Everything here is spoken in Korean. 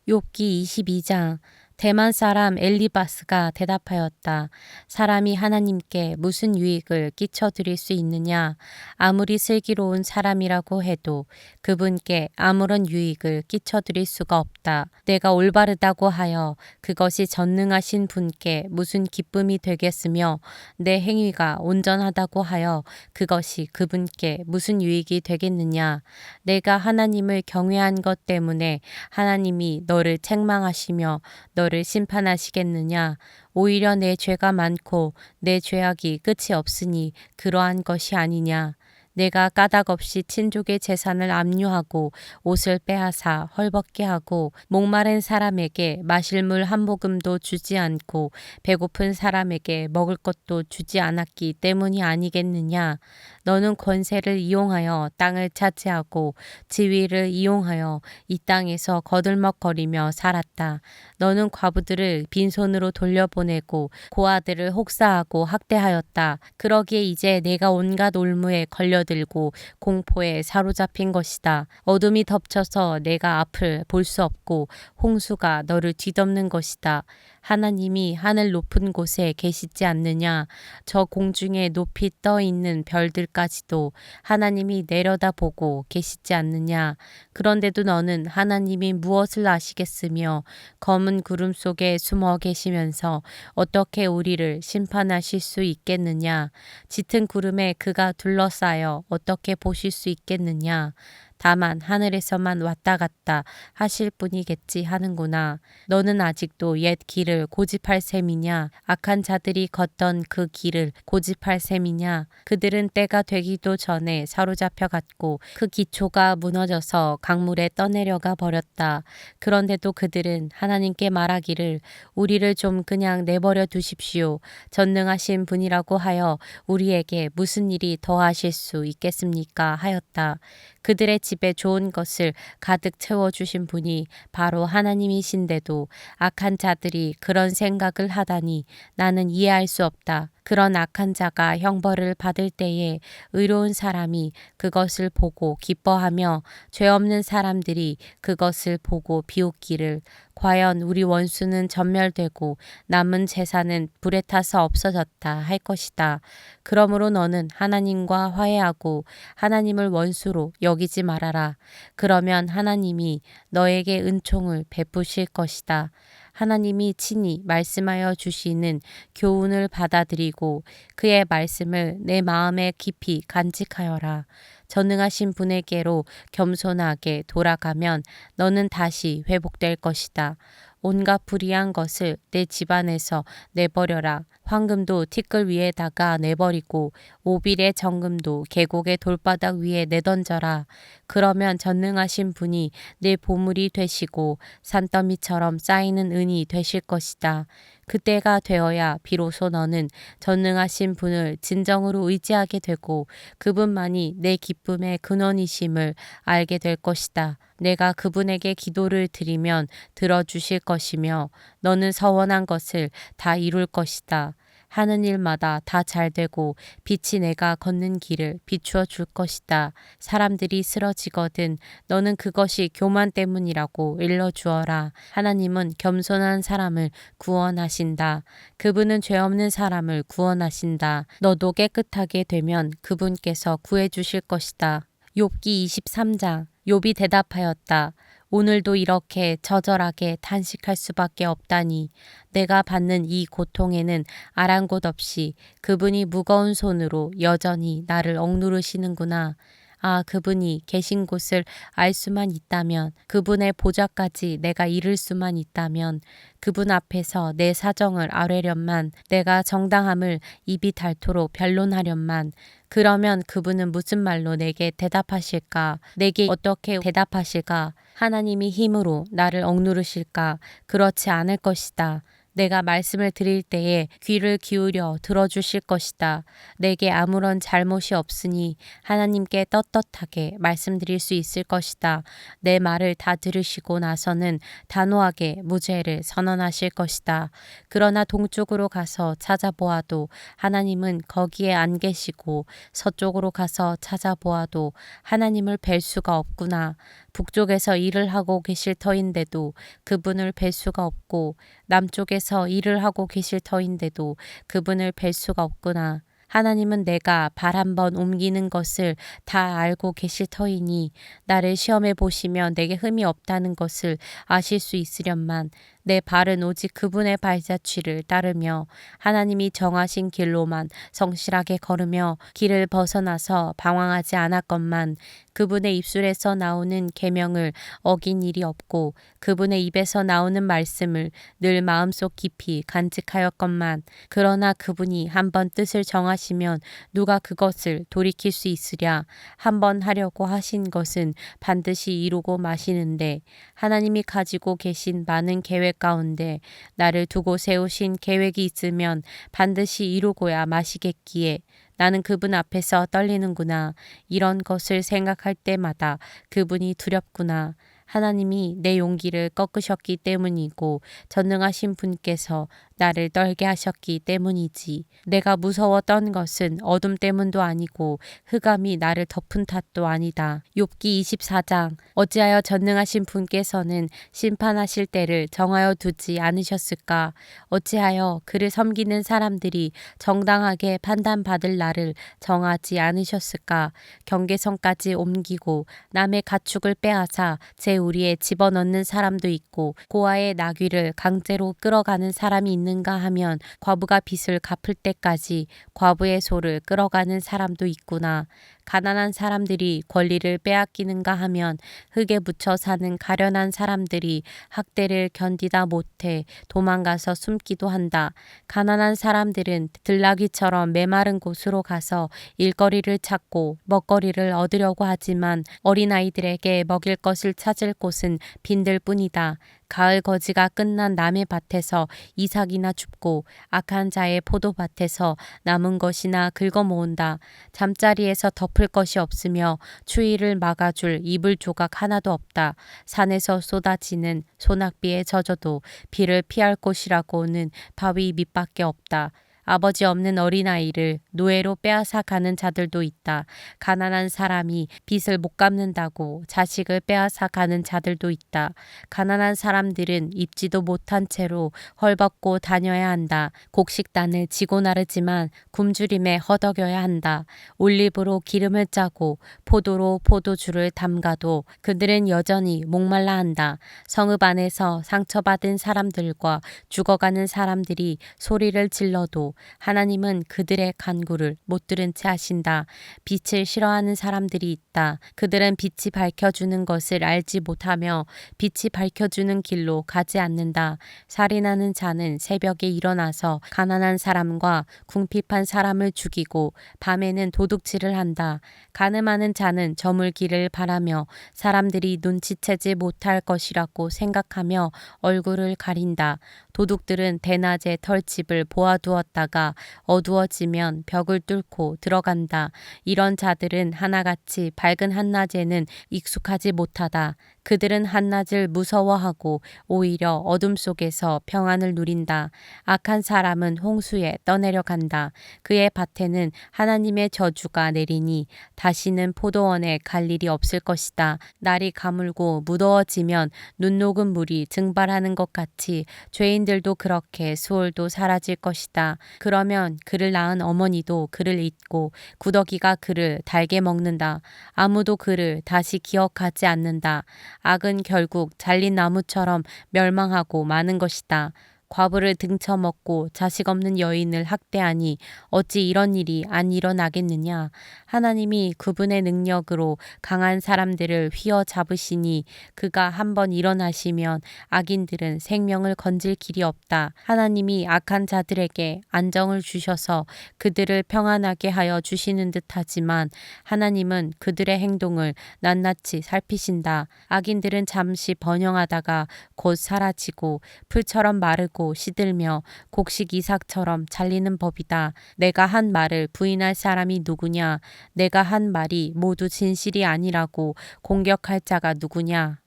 욥기 22장. 대만 사람 엘리바스가 대답하였다. 사람이 하나님께 무슨 유익을 끼쳐드릴 수 있느냐? 아무리 슬기로운 사람이라고 해도 그분께 아무런 유익을 끼쳐드릴 수가 없다. 내가 올바르다고 하여 그것이 전능하신 분께 무슨 기쁨이 되겠으며 내 행위가 온전하다고 하여 그것이 그분께 무슨 유익이 되겠느냐? 내가 하나님을 경외한 것 때문에 하나님이 너를 책망하시며 너를 심판하시겠느냐? 오히려 내 죄가 많고 내 죄악이 끝이 없으니 그러한 것이 아니냐? 내가 까닭 없이 친족의 재산을 압류하고 옷을 빼앗아 헐벗게 하고 목마른 사람에게 마실 물 한 모금도 주지 않고 배고픈 사람에게 먹을 것도 주지 않았기 때문이 아니겠느냐? 너는 권세를 이용하여 땅을 차지하고 지위를 이용하여 이 땅에서 거들먹거리며 살았다. 너는 과부들을 빈손으로 돌려보내고 고아들을 혹사하고 학대하였다. 그러기에 이제 내가 온갖 올무에 걸려들고 공포에 사로잡힌 것이다. 어둠이 덮쳐서 내가 앞을 볼 수 없고 홍수가 너를 뒤덮는 것이다. 하나님이 하늘 높은 곳에 계시지 않느냐? 저 공중에 높이 떠 있는 별들까지도 하나님이 내려다보고 계시지 않느냐? 그런데도 너는 하나님이 무엇을 아시겠으며 검은 구름 속에 숨어 계시면서 어떻게 우리를 심판하실 수 있겠느냐? 짙은 구름에 그가 둘러싸여 어떻게 보실 수 있겠느냐? 다만 하늘에서만 왔다 갔다 하실 분이겠지 하는구나. 너는 아직도 옛 길을 고집할 셈이냐? 악한 자들이 걷던 그 길을 고집할 셈이냐? 그들은 때가 되기도 전에 사로잡혀 갔고 그 기초가 무너져서 강물에 떠내려가 버렸다. 그런데도 그들은 하나님께 말하기를 우리를 좀 그냥 내버려 두십시오. 전능하신 분이라고 하여 우리에게 무슨 일이 더하실 수 있겠습니까? 하였다. 그들의 집에 좋은 것을 가득 채워주신 분이 바로 하나님이신데도 악한 자들이 그런 생각을 하다니 나는 이해할 수 없다. 그런 악한 자가 형벌을 받을 때에 의로운 사람이 그것을 보고 기뻐하며 죄 없는 사람들이 그것을 보고 비웃기를 과연 우리 원수는 전멸되고 남은 재산은 불에 타서 없어졌다 할 것이다. 그러므로 너는 하나님과 화해하고 하나님을 원수로 여기지 말아라. 그러면 하나님이 너에게 은총을 베푸실 것이다. 하나님이 친히 말씀하여 주시는 교훈을 받아들이고 그의 말씀을 내 마음에 깊이 간직하여라. 전능하신 분에게로 겸손하게 돌아가면 너는 다시 회복될 것이다. 온갖 불의한 것을 내 집안에서 내버려라. 황금도 티끌 위에다가 내버리고 오빌의 정금도 계곡의 돌바닥 위에 내던져라. 그러면 전능하신 분이 내 보물이 되시고 산더미처럼 쌓이는 은이 되실 것이다. 그때가 되어야 비로소 너는 전능하신 분을 진정으로 의지하게 되고 그분만이 내 기쁨의 근원이심을 알게 될 것이다. 내가 그분에게 기도를 드리면 들어주실 것이며 너는 서원한 것을 다 이룰 것이다. 하는 일마다 다 잘되고 빛이 내가 걷는 길을 비추어 줄 것이다. 사람들이 쓰러지거든 너는 그것이 교만 때문이라고 일러주어라. 하나님은 겸손한 사람을 구원하신다. 그분은 죄 없는 사람을 구원하신다. 너도 깨끗하게 되면 그분께서 구해주실 것이다. 욥기 23장. 욥이 대답하였다. 오늘도 이렇게 처절하게 탄식할 수밖에 없다니 내가 받는 이 고통에는 아랑곳 없이 그분이 무거운 손으로 여전히 나를 억누르시는구나. 아, 그분이 계신 곳을 알 수만 있다면, 그분의 보좌까지 내가 이를 수만 있다면, 그분 앞에서 내 사정을 아뢰련만, 내가 정당함을 입이 닳도록 변론하련만, 그러면 그분은 무슨 말로 내게 대답하실까? 내게 어떻게 대답하실까? 하나님이 힘으로 나를 억누르실까? 그렇지 않을 것이다. 내가 말씀을 드릴 때에 귀를 기울여 들어주실 것이다. 내게 아무런 잘못이 없으니 하나님께 떳떳하게 말씀드릴 수 있을 것이다. 내 말을 다 들으시고 나서는 단호하게 무죄를 선언하실 것이다. 그러나 동쪽으로 가서 찾아보아도 하나님은 거기에 안 계시고 서쪽으로 가서 찾아보아도 하나님을 뵐 수가 없구나. 북쪽에서 일을 하고 계실 터인데도 그분을 뵐 수가 없고 남쪽에서 일을 하고 계실 터인데도 그분을 뵐 수가 없구나. 하나님은 내가 발 한번 옮기는 것을 다 알고 계실 터이니 나를 시험해 보시면 내게 흠이 없다는 것을 아실 수 있으련만 내 발은 오직 그분의 발자취를 따르며 하나님이 정하신 길로만 성실하게 걸으며 길을 벗어나서 방황하지 않았건만 그분의 입술에서 나오는 계명을 어긴 일이 없고 그분의 입에서 나오는 말씀을 늘 마음속 깊이 간직하였건만 그러나 그분이 한번 뜻을 정하시면 누가 그것을 돌이킬 수 있으랴. 한번 하려고 하신 것은 반드시 이루고 마시는데 하나님이 가지고 계신 많은 계획 가운데 나를 두고 세우신 계획이 있으면 반드시 이루고야 마시겠기에 나는 그분 앞에서 떨리는구나. 이런 것을 생각할 때마다 그분이 두렵구나. 하나님이 내 용기를 꺾으셨기 때문이고 전능하신 분께서 나를 떨게 하셨기 때문이지. 내가 무서웠던 것은 어둠 때문도 아니고 흑암이 나를 덮은 탓도 아니다. 욥기 24장. 어찌하여 전능하신 분께서는 심판하실 때를 정하여 두지 않으셨을까? 어찌하여 그를 섬기는 사람들이 정당하게 판단받을 날을 정하지 않으셨을까? 경계선까지 옮기고 남의 가축을 빼앗아 제 우리에 집어넣는 사람도 있고 고아의 나귀를 강제로 끌어가는 사람이 있는가 하면 과부가 빚을 갚을 때까지 과부의 소를 끌어가는 사람도 있구나. 가난한 사람들이 권리를 빼앗기는가 하면 흙에 묻혀 사는 가련한 사람들이 학대를 견디다 못해 도망가서 숨기도 한다. 가난한 사람들은 들나귀처럼 메마른 곳으로 가서 일거리를 찾고 먹거리를 얻으려고 하지만 어린아이들에게 먹일 것을 찾을 곳은 빈들뿐이다. 가을 거지가 끝난 남의 밭에서 이삭이나 줍고 악한 자의 포도밭에서 남은 것이나 긁어 모은다. 잠자리에서 덮을 것이 없으며 추위를 막아줄 이불 조각 하나도 없다. 산에서 쏟아지는 소낙비에 젖어도 비를 피할 곳이라고는 바위 밑밖에 없다. 아버지 없는 어린아이를 노예로 빼앗아 가는 자들도 있다. 가난한 사람이 빚을 못 갚는다고 자식을 빼앗아 가는 자들도 있다. 가난한 사람들은 입지도 못한 채로 헐벗고 다녀야 한다. 곡식단을 지고 나르지만 굶주림에 허덕여야 한다. 올리브로 기름을 짜고 포도로 포도주를 담가도 그들은 여전히 목말라 한다. 성읍 안에서 상처받은 사람들과 죽어가는 사람들이 소리를 질러도 하나님은 그들의 간구를 못 들은 채 하신다. 빛을 싫어하는 사람들이 있다. 그들은 빛이 밝혀주는 것을 알지 못하며 빛이 밝혀주는 길로 가지 않는다. 살인하는 자는 새벽에 일어나서 가난한 사람과 궁핍한 사람을 죽이고 밤에는 도둑질을 한다. 간음하는 자는 저물기를 바라며 사람들이 눈치채지 못할 것이라고 생각하며 얼굴을 가린다. 도둑들은 대낮에 털집을 보아두었다가 어두워지면 벽을 뚫고 들어간다. 이런 자들은 하나같이 밝은 한낮에는 익숙하지 못하다. 그들은 한낮을 무서워하고 오히려 어둠 속에서 평안을 누린다. 악한 사람은 홍수에 떠내려간다. 그의 밭에는 하나님의 저주가 내리니 다시는 포도원에 갈 일이 없을 것이다. 날이 가물고 무더워지면 눈 녹은 물이 증발하는 것 같이 죄인들도 그렇게 수월도 사라질 것이다. 그러면 그를 낳은 어머니도 그를 잊고 구더기가 그를 달게 먹는다. 아무도 그를 다시 기억하지 않는다. 악은 결국 잘린 나무처럼 멸망하고 마는 것이다. 과부를 등쳐먹고 자식 없는 여인을 학대하니 어찌 이런 일이 안 일어나겠느냐. 하나님이 그분의 능력으로 강한 사람들을 휘어잡으시니 그가 한번 일어나시면 악인들은 생명을 건질 길이 없다. 하나님이 악한 자들에게 안정을 주셔서 그들을 평안하게 하여 주시는 듯하지만 하나님은 그들의 행동을 낱낱이 살피신다. 악인들은 잠시 번영하다가 곧 사라지고 풀처럼 마르고 시들며 곡식 이삭처럼 잘리는 법이다. 내가 한 말을 부인할 사람이 누구냐? 내가 한 말이 모두 진실이 아니라고 공격할 자가 누구냐?